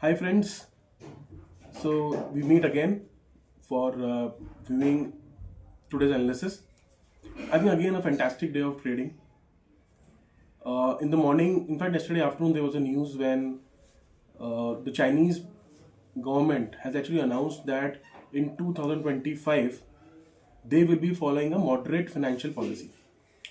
Hi friends, so we meet again for viewing today's analysis. I think again a fantastic day of trading. In the morning, in fact, yesterday afternoon there was a news when the Chinese government has actually announced that in 2025 they will be following a moderate financial policy.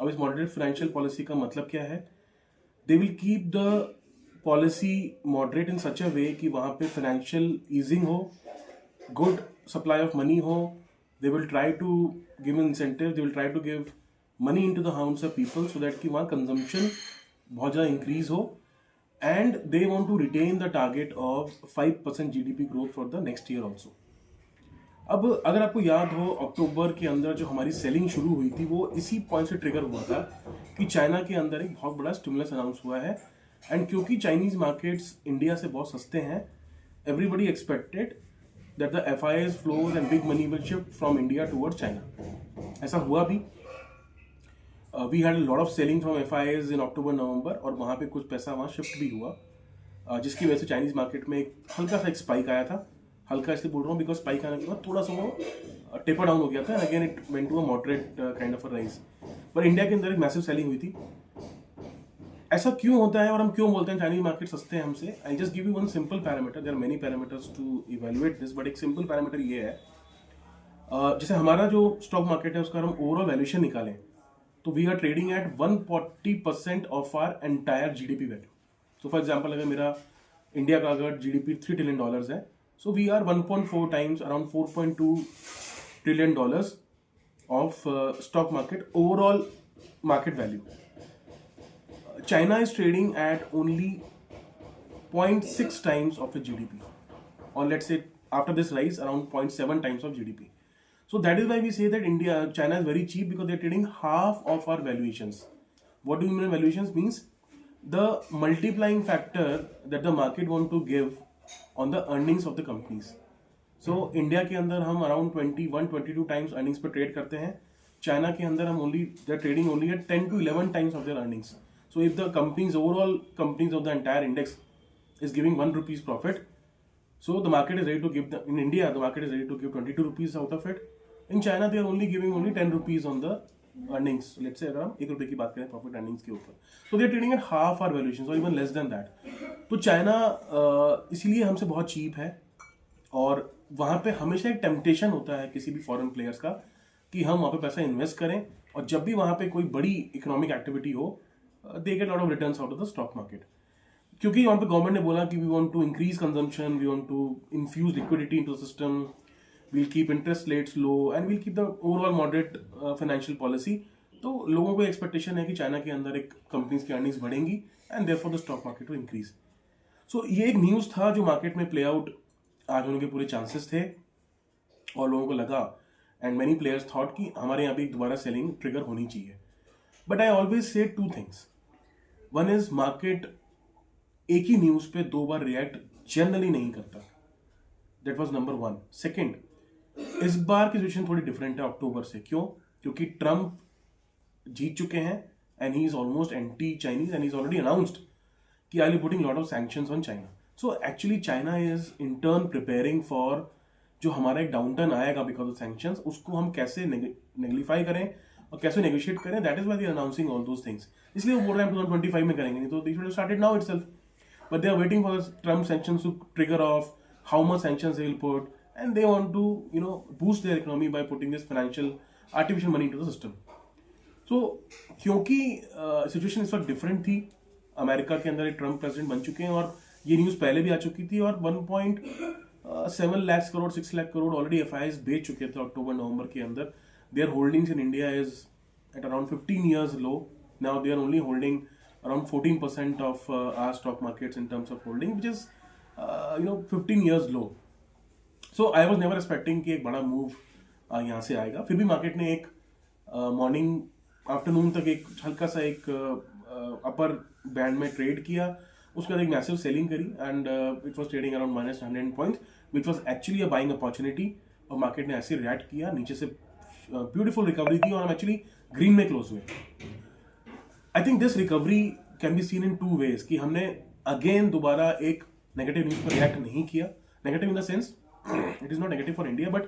अब इस moderate financial policy का मतलब क्या है? They will keep the policy moderate in such a way कि वहाँ पे financial easing हो, good supply of money हो. They will try to give incentives. They will try to give money into the hands of people so that कि वहाँ consumption बहुत ज़्यादा increase हो. And they want to retain the target of 5% GDP growth for the next year also. अब अगर आपको याद हो अक्टूबर के अंदर जो हमारी सेलिंग शुरू हुई थी वो इसी पॉइंट से ट्रिगर हुआ था कि चाइना के अंदर एक बहुत बड़ा स्टिमुलस अनाउंस हुआ है. एंड क्योंकि चाइनीज मार्केट्स इंडिया से बहुत सस्ते हैं, everybody expected that the FIIs flows and big money will shift from India towards China. ऐसा हुआ भी. We had lot of selling from FIIs in October November और वहाँ पे कुछ पैसा वहाँ शिफ्ट भी हुआ, जिसकी वजह से चाइनीज मार्केट में एक हल्का सा एक स्पाइक आया था. हल्का इसलिए बोल रहा हूँ बिकॉज स्पाइक आने के बाद थोड़ा सा वो टेपर डाउन हो गया था. Again it went to a moderate kind of a rise. पर इंडिया के अंदर एक मैसिव सेलिंग हुई थी. ऐसा क्यों होता है और हम क्यों बोलते हैं चाइनीज मार्केट सस्ते हैं हमसे? I just give you one simple parameter. There are many parameters to evaluate this, but एक सिंपल पैरामीटर ये है, जैसे हमारा जो स्टॉक मार्केट है उसका हम ओवरऑल वैल्यूएशन निकालें तो we are trading at 140% of our entire GDP value. So for example अगर मेरा इंडिया का अगर GDP $3 ट्रिलियन है, so we are 1.4 times, around 4.2 trillion dollars of stock market overall market value. China is trading at only 0.6 times of its GDP, or let's say after this rise around 0.7 times of GDP. So that is why we say that China is very cheap, because they are trading half of our valuations. What do you mean valuations? Means the multiplying factor that the market want to give on the earnings of the companies. So India के अंदर हम around 21-22 times earnings पर trade करते हैं. China के अंदर हम only they trading only at 10 to 11 times of their earnings. So if the companies overall companies of the entire index is giving 1 rupees profit, so the market is ready to give in India the market is ready to give 22 rupees out of it. In China they are only giving only 10 rupees on the earnings. Let's say अगर हम 1 रुपए की बात करें profit earnings के ऊपर, तो they are trading at half our valuation और इवन लेस देन दैट. तो चाइना इसलिए हमसे बहुत चीप है, और वहाँ पे हमेशा एक टेम्पटेशन होता है किसी भी फॉरेन प्लेयर्स का कि हम वहाँ पे पैसा इन्वेस्ट करें, और जब भी वहाँ पे कोई बड़ी इकोनॉमिक एक्टिविटी हो they get lot of returns out of the stock market. क्योंकि वहाँ पे गवर्नमेंट ने बोला कि we want to increase consumption, we want to infuse liquidity into the system, we'll keep interest rates low and we'll keep the overall moderate financial policy. तो लोगों को expectation है कि चाइना के अंदर एक कंपनीज की अर्निंग्स बढ़ेंगी and therefore the stock market to increase. So ये एक न्यूज़ था जो मार्केट में प्ले आउट आज होने के पूरे चांसेस थे, और लोगों को लगा एंड मेनी प्लेयर्स थॉट कि हमारे यहाँ पे एक दोबारा सेलिंग ट्रिगर होनी चाहिए. But I always say 2 things. One is market एक ही न्यूज पे 2 बार रिएक्ट जनरली नहीं करता. That was number 1. सेकंड, इस बार की सिचुएशन थोड़ी डिफरेंट है अक्टूबर से. क्यों? क्योंकि ट्रंप जीत चुके हैं and he is almost anti Chinese and he is already announced कि I will putting lot of sanctions on China. So actually China is in turn preparing for जो हमारा एक डाउन टर्न आएगा बिकॉज ऑफ सैंक्शंस, उसको हम कैसे नेगलिफाई करें और कैसे नेगोशिएट करें. That is why they are announcing all those things. इसलिए वो बोल रहे हैं 2025 में करेंगे, नहीं तो they should have started now itself. But they are waiting for Trump sanctions to trigger off, how much sanctions they will put, and they want to, boost their economy by putting this financial artificial money into the system. So, क्योंकि situation इस वक्त different थी, America के अंदर एक Trump president बन चुके हैं और ये न्यूज़ पहले भी आ चुकी थी, और 1.7 लाख करोड़ 6 लाख करोड़ ऑलरेडी FIIs बेच चुके थे अक्टूबर नवंबर के अंदर. Their holdings in India is at around 15 years low. Now they are only holding around 14% of our stock markets in terms of holding, which is 15 years low. So I was never expecting कि एक बड़ा move यहाँ से आएगा. फिर भी market ने एक मॉर्निंग आफ्टरनून तक एक हल्का सा एक अपर बैंड में ट्रेड किया. उसके बाद एक मैसिव सेलिंग करी and it was trading around -100 points, which was actually a buying opportunity. और मार्केट ने ऐसे रिएक्ट किया, नीचे से ब्यूटीफुल रिकवरी थी और हम एक्चुअली ग्रीन में क्लोज हुए. I think this recovery can be seen in 2 ways कि हमने अगेन दोबारा एक नेगेटिव न्यूज़ पर रिएक्ट नहीं किया. Negative in the sense it is not negative for India but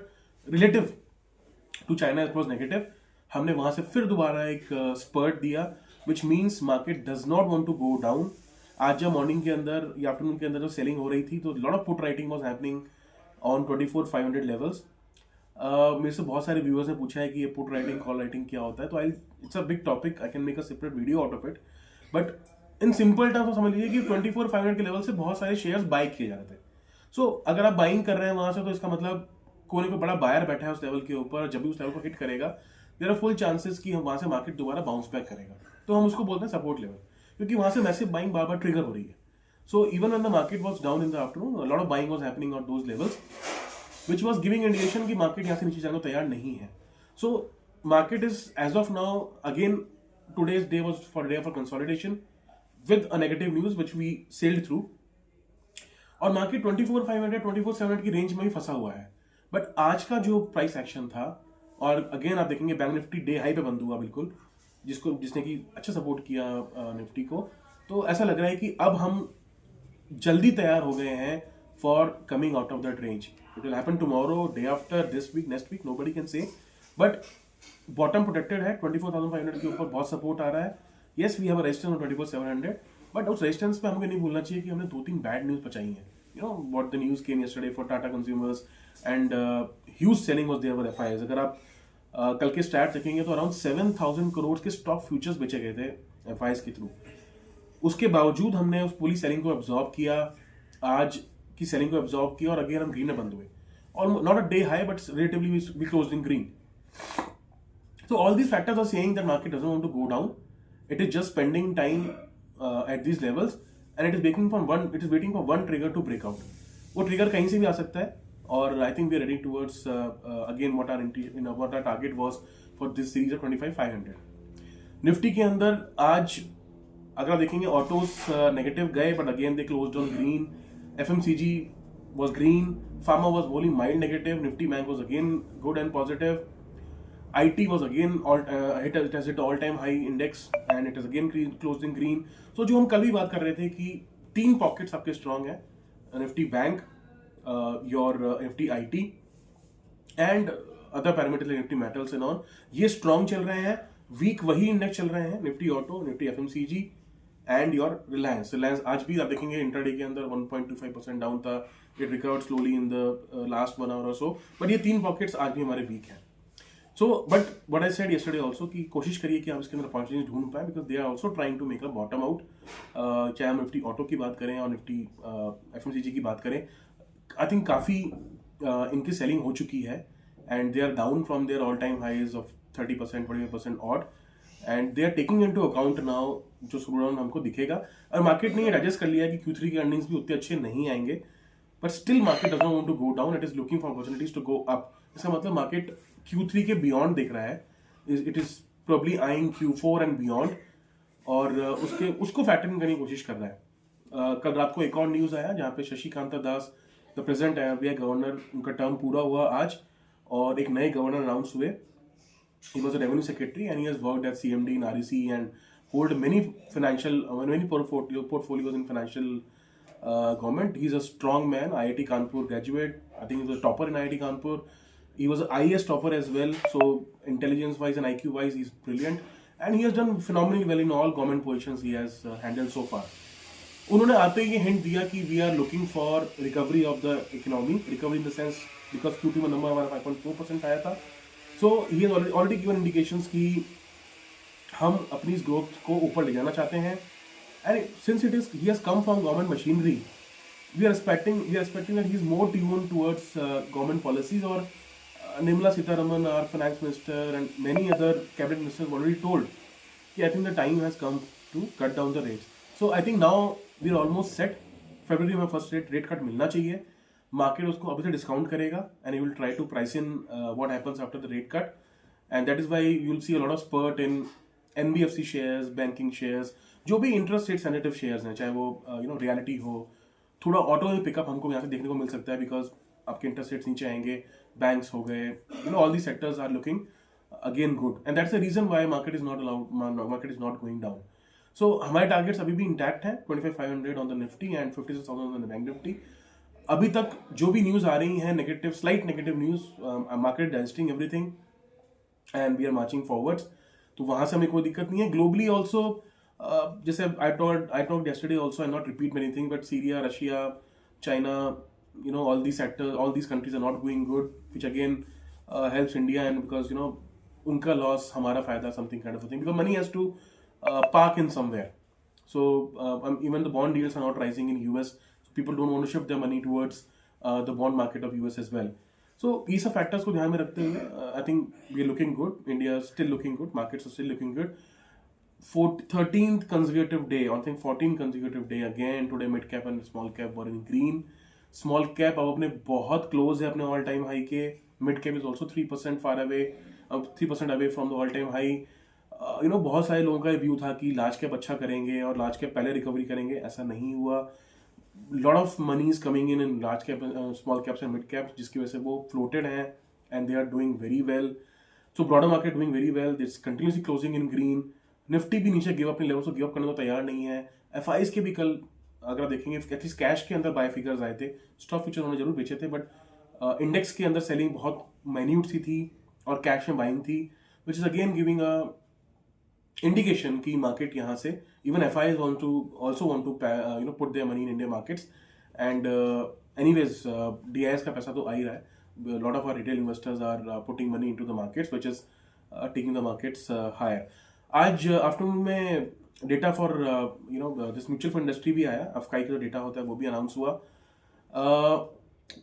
relative to China it was negative. हमने वहां से फिर दोबारा एक स्पर्ट दिया which means market does not want to go down. आज जब मॉर्निंग के अंदर या आफ्टरनून के अंदर जो सेलिंग हो रही थी तो lot of put writing was happening on 24,500 levels. मेरे से बहुत सारे व्यूअर्स ने पूछा है कि ये पुट राइटिंग कॉल राइटिंग क्या होता है. तो I it's a big topic, I can make a separate video out of it. But in simple terms समझ लीजिए कि 24,500 के लेवल से बहुत सारे शेयर्स बाई किए जा रहे थे. सो अगर आप बाइंग कर रहे हैं वहां से तो इसका मतलब कोई कोई बड़ा बायर बैठा है उस लेवल के ऊपर. जब भी उस लेवल को हिट करेगा देयर आर फुल चांसेस कि हम वहां से मार्केट दोबारा बाउंस बैक करेगा. तो हम उसको बोलते हैं सपोर्ट लेवल, क्योंकि वहां से मैसिव बाइंग बार बार ट्रिगर हो रही है. So even when the market was down in the afternoon a lot of buying was happening on those levels which was giving indication कि मार्केट यहाँ से नीचे जाने को तैयार नहीं है. So market is as of now again today's day was for day for consolidation with a negative news which we sailed through. और मार्केट 24,500 24,700 की रेंज में भी फंसा हुआ है. बट आज का जो प्राइस एक्शन था, और अगेन आप देखेंगे बैंक निफ्टी डे हाई पे बंद हुआ बिल्कुल, जिसने कि अच्छा सपोर्ट किया निफ्टी को. तो ऐसा लग रहा है कि अब हम जल्दी तैयार हो गए हैं for coming out of that range. It will happen tomorrow, day after, this week, next week, nobody can say. But bottom protected है. 24,500 के ऊपर बहुत सपोर्ट आ रहा है. Yes we have a resistance on 24,700 but उस रेजिस्टेंस पे हमको नहीं भूलना चाहिए कि हमने 2-3 बैड न्यूज बचाई हैं. You know what the news came yesterday for Tata consumers and huge selling was there for FIIs. अगर आप कल के स्टैट्स देखेंगे तो अराउंड 7,000 करोड़ के स्टॉक फ्यूचर्स बेचे गए थे एफआईआईज के थ्रू. उसके बावजूद हमने उस पूरी सेलिंग को एब्जॉर्ब किया, आज की सेलिंग को एब्जॉर्ब किया, और अगेन हम ग्रीन में बंद हुए. और not a day high but relatively we closed in green. So all these factors are saying that market doesn't want to go down. It is just spending time at these levels and it is waiting for one trigger to break out. वो trigger कहीं से भी आ सकता है. और I think we are heading towards again what our target was for this series of 25,500. Nifty के अंदर आज अगर आप देखेंगे ऑटोस नेगेटिव गए but again they closed on green. FMCG was green, pharma was only mild negative, Nifty Bank was again good and positive. IT was again it has hit all-time high index and it has again closed in green. So जो हम कल भी बात कर रहे थे कि 3 pockets आपके स्ट्रॉन्ग है, Nifty bank, your Nifty IT and other parameters like Nifty metals and on, ये स्ट्रॉन्ग चल रहे हैं. वीक वही इंडेक्स चल रहे हैं, Nifty auto, Nifty FMCG and your Reliance. आज भी आप देखेंगे इंट्राडे के अंदर 1.25% डाउन था. It recovered slowly in the last 1 hour और सो. बट ये 3 पॉकेट्स आज भी हमारे वीक हैं. So but what I said yesterday also कि कोशिश करिए कि आप इसके अंदर अपॉर्चुनिटी ढूंढ पाए because they are also trying to make a bottom out. चाहे हम निफ्टी ऑटो की बात करें और निफ्टी एफएमसीजी की बात करें, आई थिंक काफ़ी इनकी सेलिंग हो चुकी है and they are down from their all time highs of 30% 25% odd and they are taking into account now जो स्लो डाउन हमको दिखेगा. और मार्केट ने एडजस्ट कर लिया कि Q3 के अर्निंग्स भी उतने अच्छे नहीं आएंगे but still market doesn't want to go down, it is looking for opportunities to go up. इसका मतलब मार्केट Q3 के बियॉन्ड देख रहा है. It is probably eyeing Q4 and beyond और उसको फैक्टरिंग करने की कोशिश कर रहा है. कल रात को एक और न्यूज आया जहाँ पे शशिकांता दास द प्रेजेंट RBI गवर्नर, उनका टर्म पूरा हुआ आज और एक नए गवर्नर अनाउंस हुए. He was a revenue secretary and he has worked at CMD in REC and hold many portfolios in financial government. He's a strong man, IIT Kanpur graduate. I think he was a topper in IIT Kanpur. He was an IAS topper as well. So intelligence wise and IQ wise, he's brilliant. And he has done phenomenally well in all government positions he has handled so far. उन्होंने आते ही ये hint दिया कि we are looking for recovery of the economy. Recovery in the sense because Q2 में number हमारा 5.4% आया था. So he has already given indications कि हम अपनी इस ग्रोथ को ऊपर ले जाना चाहते हैं. And since he has come from government machinery, we are expecting that he is more tuned towards government policies. Or Nirmala Sitharaman, our finance minister, and many other cabinet ministers have already told कि I think the time has come to cut down the rates. So I think now we are almost set. February में first rate cut मिलना चाहिए. Market उसको अभी से discount करेगा and you will try to price in what happens after the rate cut and that is why you will see a lot of spurt in NBFC shares, banking shares, जो भी interest rate sensitive shares हैं, चाहे वो reality हो. थोड़ा auto में pickup हमको यहाँ से देखने को मिल सकता है बिकॉज आपके इंटरेस्ट रेट्स नीचे आएंगे. बैंक्स हो गए, all the sectors are looking again good and that's the reason why market is not going down. So हमारे टारगेट्स अभी भी इंटैक्ट हैं, 25,500 on the Nifty and 56,000 on the bank Nifty. अभी तक जो भी न्यूज आ रही है negative, slight negative news, market digesting everything and we are marching forwards. तो वहां से हमें कोई दिक्कत नहीं है. ग्लोबली ऑल्सो जैसे I talked yesterday also, I'll not repeat many things, but Syria, Russia, China, all these sectors, all these countries are not going good, which again helps India, and because unka loss हमारा फायदा, something kind of a thing, because money has to park in somewhere. So even the bond yields are not rising in US, so people don't want to shift their money towards the bond market of US as well. So ये सब factors को ध्यान में रखते हुए I think we are looking good. India is still looking good. Markets are still looking good. 13th consecutive day, I think 14th consecutive day again today, mid cap and small cap were in green. Small cap अब अपने बहुत close है अपने all time high के. Mid cap is also 3% far away, 3% away from the all time high. बहुत सारे लोगों का व्यू था कि लार्ज कैप अच्छा करेंगे और लार्ज कैप पहले रिकवरी करेंगे. ऐसा नहीं हुआ. Lot of money is coming in large cap, small caps and mid caps, जिसकी वजह से वो फ्लोटेड हैं and they are doing very well. So broader market doing very well. It's continuously closing in green. Nifty भी नीचे give अपने level को give up करने को तैयार नहीं है. एफआईज के भी कल अगर आप देखेंगे एटलीस्ट कैश के अंदर बाय फिगर्स आए थे. स्टॉक फ्यूचर उन्होंने जरूर बेचे थे, बट इंडेक्स के अंदर सेलिंग बहुत माइन्यूट सी थी और कैश में बाइंग थी, which is again giving a indication की मार्केट यहाँ से even FIIs also want to put their money in India markets. And anyways, DIS का पैसा तो आ ही रहा है. Lot of our retail investors are putting money into the markets, which is taking the markets higher. आज afternoon में data for this mutual fund industry भी आया. अफकाई का जो डेटा होता है वो भी अनाउंस हुआ.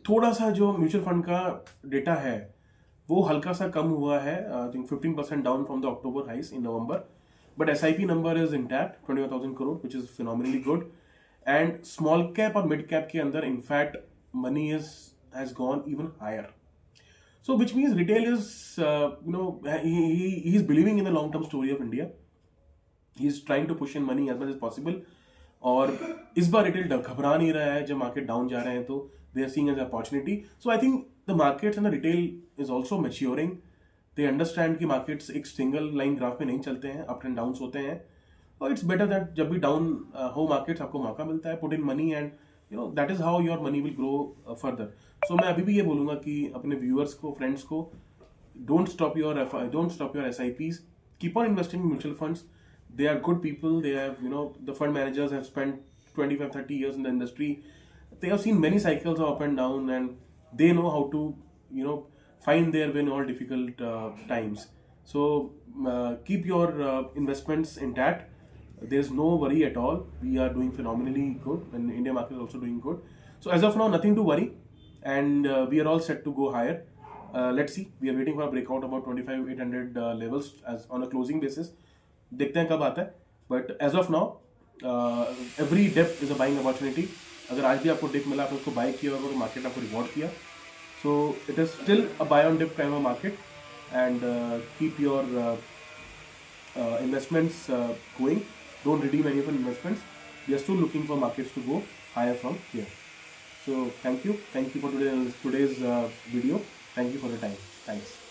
थोड़ा सा जो म्यूचुअल फंड का डेटा है वो हल्का सा कम हुआ है. I think 15% down from the October highs in November. But SIP number is intact, 21,000 crore, which is phenomenally good. And small cap और मिड कैप के अंदर in fact money has gone even higher. So which means retail is, he is believing in the long-term story of India. He is trying to push in money as much as possible. और इस बार retail घबरा नहीं रहा है. जब market down जा रहे हैं तो they are seeing as an opportunity. So I think the markets and the retail is also maturing. They understand कि markets एक single line graph में नहीं चलते हैं, up and downs होते हैं. और it's better that जब भी down हो markets आपको मौका मिलता है, put in money and that is how your money will grow further. So मैं अभी भी ये बोलूँगा कि अपने viewers को, friends को, don't stop your SIPs. Keep on investing in mutual funds. They are good people. They have, the fund managers have spent 25-30 years in the industry. They have seen many cycles of up and down, and they know how to, find their way in all difficult times. So keep your investments intact. There's no worry at all. We are doing phenomenally good, and India market is also doing good. So as of now, nothing to worry, and we are all set to go higher. Let's see. We are waiting for a breakout about 25,800 levels as on a closing basis. देखते हैं कब आता है. But as of now, every dip is a buying opportunity. अगर आज भी आपको dip मिला, आपने उसको buy किया और मार्केट आपको reward किया, so it is still a buy on dip kind of market. And keep your investments going. Don't redeem any of your investments. We are still looking for markets to go higher from here. So thank you for today's video. Thank you for the time. Thanks.